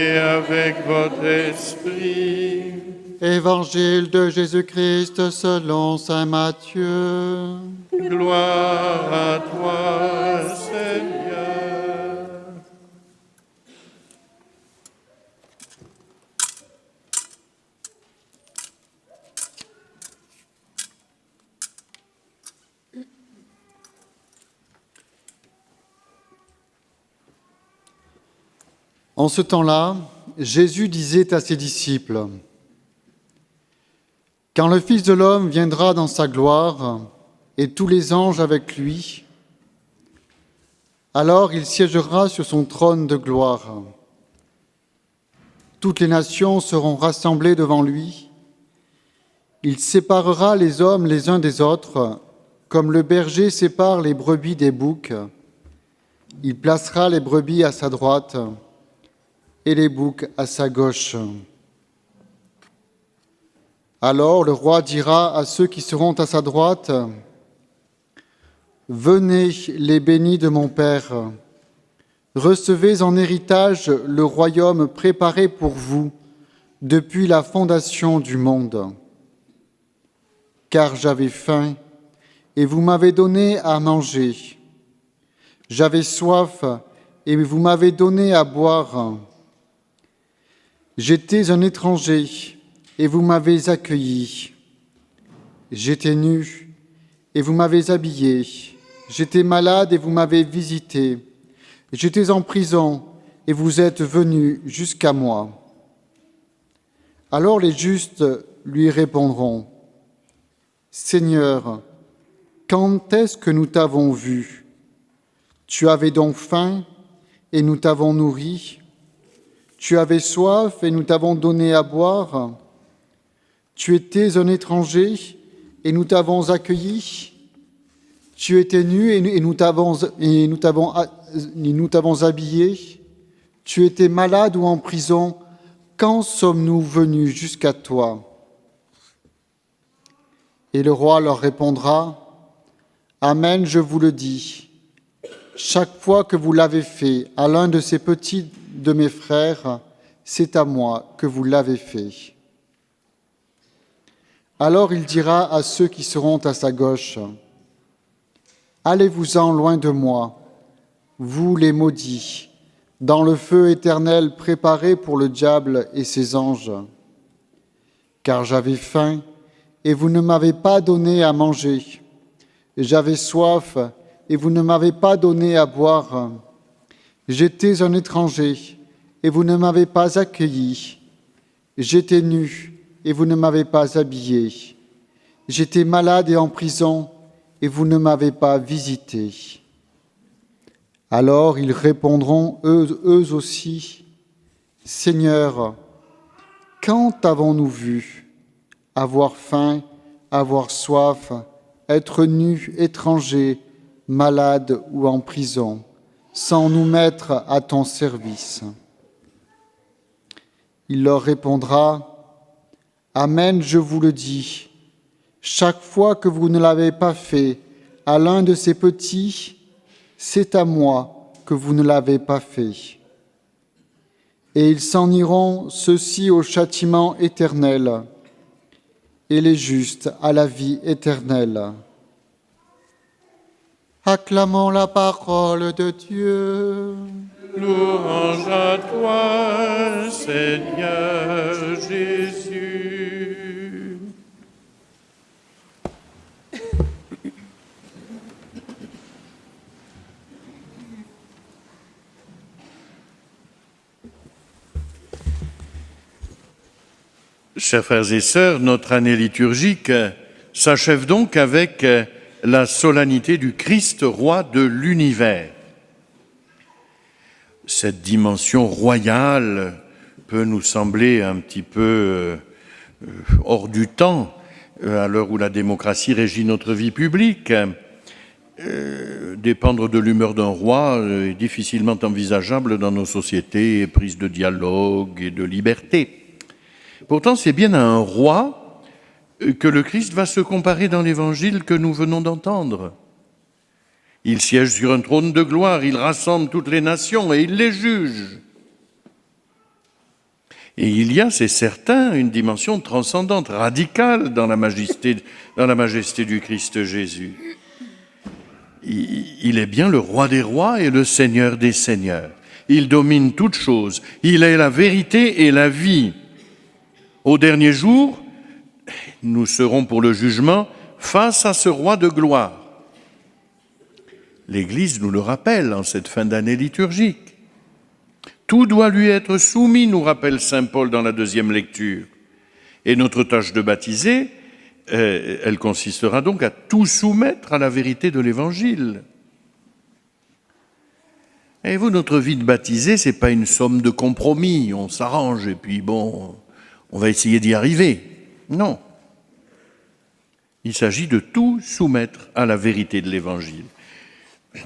et avec votre esprit. Évangile de Jésus-Christ selon saint Matthieu. Gloire à toi, Seigneur. En ce temps-là, Jésus disait à ses disciples: « Quand le Fils de l'homme viendra dans sa gloire, et tous les anges avec lui, alors il siégera sur son trône de gloire. Toutes les nations seront rassemblées devant lui. Il séparera les hommes les uns des autres, comme le berger sépare les brebis des boucs. Il placera les brebis à sa droite et les boucs à sa gauche. Alors le roi dira à ceux qui seront à sa droite: Venez, les bénis de mon Père, recevez en héritage le royaume préparé pour vous depuis la fondation du monde. Car j'avais faim, et vous m'avez donné à manger. J'avais soif, et vous m'avez donné à boire. J'étais un étranger, et vous m'avez accueilli. J'étais nu, et vous m'avez habillé. J'étais malade, et vous m'avez visité. J'étais en prison, et vous êtes venus jusqu'à moi. Alors les justes lui répondront: Seigneur, quand est-ce que nous t'avons vu? Tu avais donc faim, et nous t'avons nourri. Tu avais soif, et nous t'avons donné à boire. Tu étais un étranger, et nous t'avons accueilli. Tu étais nu, et nous t'avons habillé. Tu étais malade ou en prison. Quand sommes-nous venus jusqu'à toi? Et le roi leur répondra: Amen, je vous le dis. Chaque fois que vous l'avez fait à l'un de ces petits de mes frères, c'est à moi que vous l'avez fait. Alors il dira à ceux qui seront à sa gauche: Allez-vous-en loin de moi, vous les maudits, dans le feu éternel préparé pour le diable et ses anges. Car j'avais faim, et vous ne m'avez pas donné à manger. J'avais soif, et vous ne m'avez pas donné à boire. J'étais un étranger, et vous ne m'avez pas accueilli. J'étais nu, et vous ne m'avez pas habillé. J'étais malade et en prison, et vous ne m'avez pas visité. Alors ils répondront eux aussi: Seigneur, quand avons-nous vu avoir faim, avoir soif, être nus, étrangers, malades ou en prison, sans nous mettre à ton service? Il leur répondra: Amen, je vous le dis, chaque fois que vous ne l'avez pas fait à l'un de ces petits, c'est à moi que vous ne l'avez pas fait. Et ils s'en iront, ceux-ci au châtiment éternel, et les justes à la vie éternelle. Acclamons la parole de Dieu. Louange à toi, Seigneur Jésus. Chers frères et sœurs, notre année liturgique s'achève donc avec la solennité du Christ, roi de l'univers. Cette dimension royale peut nous sembler un petit peu hors du temps, à l'heure où la démocratie régit notre vie publique. Dépendre de l'humeur d'un roi est difficilement envisageable dans nos sociétés prises de dialogue et de liberté. Pourtant, c'est bien à un roi que le Christ va se comparer dans l'évangile que nous venons d'entendre. Il siège sur un trône de gloire, il rassemble toutes les nations et il les juge. Et il y a, c'est certain, une dimension transcendante, radicale dans la majesté du Christ Jésus. Il est bien le roi des rois et le seigneur des seigneurs. Il domine toutes choses. Il est la vérité et la vie. Au dernier jour, nous serons pour le jugement face à ce roi de gloire. L'Église nous le rappelle en cette fin d'année liturgique. Tout doit lui être soumis, nous rappelle saint Paul dans la deuxième lecture. Et notre tâche de baptiser, elle consistera donc à tout soumettre à la vérité de l'Évangile. Et vous, notre vie de baptisé, c'est pas une somme de compromis, on s'arrange et puis bon, on va essayer d'y arriver. Non. Il s'agit de tout soumettre à la vérité de l'Évangile.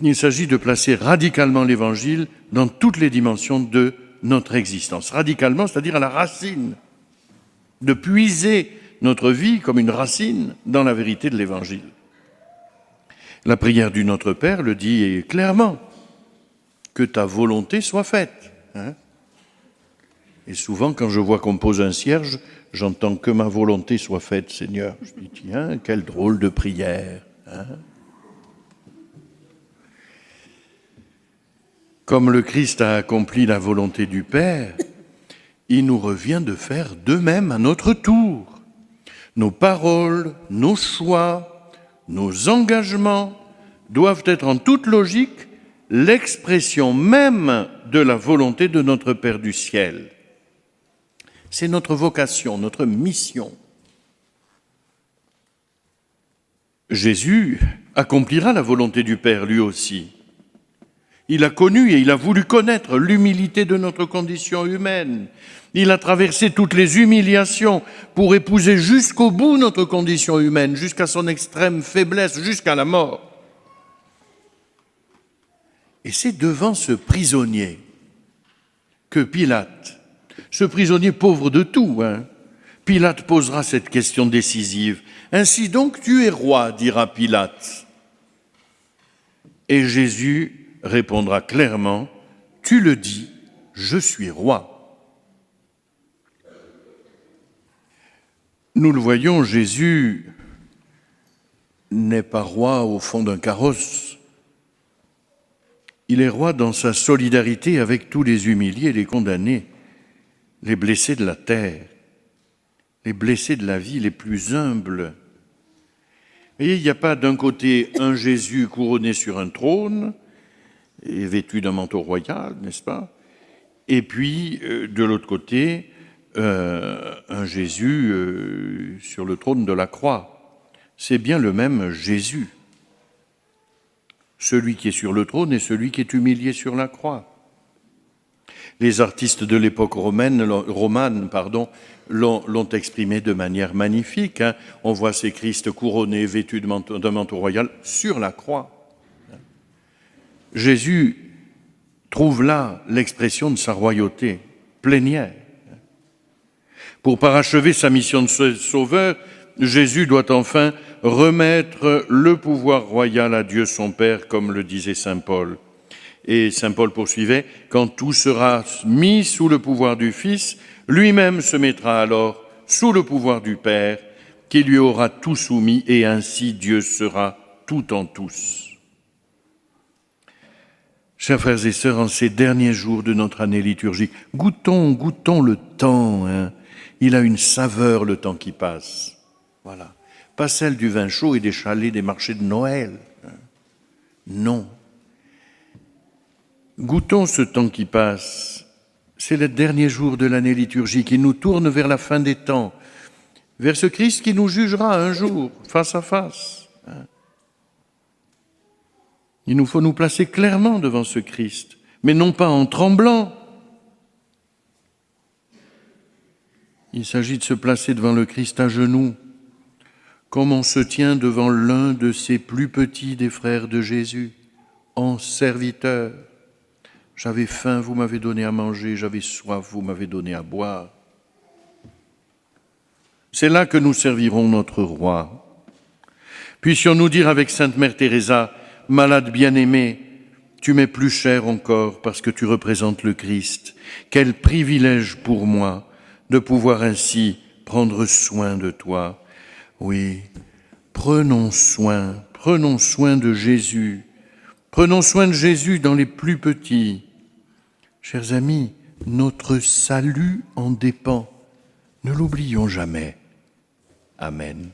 Il s'agit de placer radicalement l'Évangile dans toutes les dimensions de notre existence. Radicalement, c'est-à-dire à la racine. De puiser notre vie comme une racine dans la vérité de l'Évangile. La prière du Notre Père le dit clairement. Que ta volonté soit faite. Et souvent, quand je vois qu'on pose un cierge, j'entends que ma volonté soit faite, Seigneur. Je dis, tiens, quelle drôle de prière. Comme le Christ a accompli la volonté du Père, il nous revient de faire de même à notre tour. Nos paroles, nos choix, nos engagements doivent être en toute logique l'expression même de la volonté de notre Père du ciel. C'est notre vocation, notre mission. Jésus accomplira la volonté du Père lui aussi. Il a connu et il a voulu connaître l'humilité de notre condition humaine. Il a traversé toutes les humiliations pour épouser jusqu'au bout notre condition humaine, jusqu'à son extrême faiblesse, jusqu'à la mort. Et c'est devant ce prisonnier que Pilate, ce prisonnier pauvre de tout, Pilate posera cette question décisive. « Ainsi donc tu es roi, dira Pilate. » Et Jésus répondra clairement, « Tu le dis, je suis roi. » Nous le voyons, Jésus n'est pas roi au fond d'un carrosse. Il est roi dans sa solidarité avec tous les humiliés, les condamnés, les blessés de la terre, les blessés de la vie, les plus humbles. Vous voyez, il n'y a pas d'un côté un Jésus couronné sur un trône et vêtu d'un manteau royal, n'est-ce pas? Et puis, de l'autre côté, un Jésus sur le trône de la croix. C'est bien le même Jésus. Celui qui est sur le trône et celui qui est humilié sur la croix. Les artistes de l'époque romane l'ont exprimé de manière magnifique. On voit ces Christ couronnés, vêtus d'un manteau royal, sur la croix. Jésus trouve là l'expression de sa royauté plénière. Pour parachever sa mission de sauveur, Jésus doit enfin remettre le pouvoir royal à Dieu son Père, comme le disait saint Paul. Et saint Paul poursuivait, « Quand tout sera mis sous le pouvoir du Fils, lui-même se mettra alors sous le pouvoir du Père, qui lui aura tout soumis, et ainsi Dieu sera tout en tous. » Chers frères et sœurs, en ces derniers jours de notre année liturgique, goûtons le temps. Il a une saveur, le temps qui passe. Voilà. Pas celle du vin chaud et des chalets des marchés de Noël. Non. Goûtons ce temps qui passe. C'est le dernier jour de l'année liturgique. Il nous tourne vers la fin des temps, vers ce Christ qui nous jugera un jour, face à face. Il nous faut nous placer clairement devant ce Christ, mais non pas en tremblant. Il s'agit de se placer devant le Christ à genoux, comme on se tient devant l'un de ces plus petits des frères de Jésus, en serviteur. J'avais faim, vous m'avez donné à manger, j'avais soif, vous m'avez donné à boire. C'est là que nous servirons notre roi. Puissions-nous dire avec Sainte Mère Teresa, malade bien-aimée, tu m'es plus cher encore parce que tu représentes le Christ. Quel privilège pour moi de pouvoir ainsi prendre soin de toi. Oui, prenons soin de Jésus. Prenons soin de Jésus dans les plus petits. Chers amis, notre salut en dépend. Ne l'oublions jamais. Amen.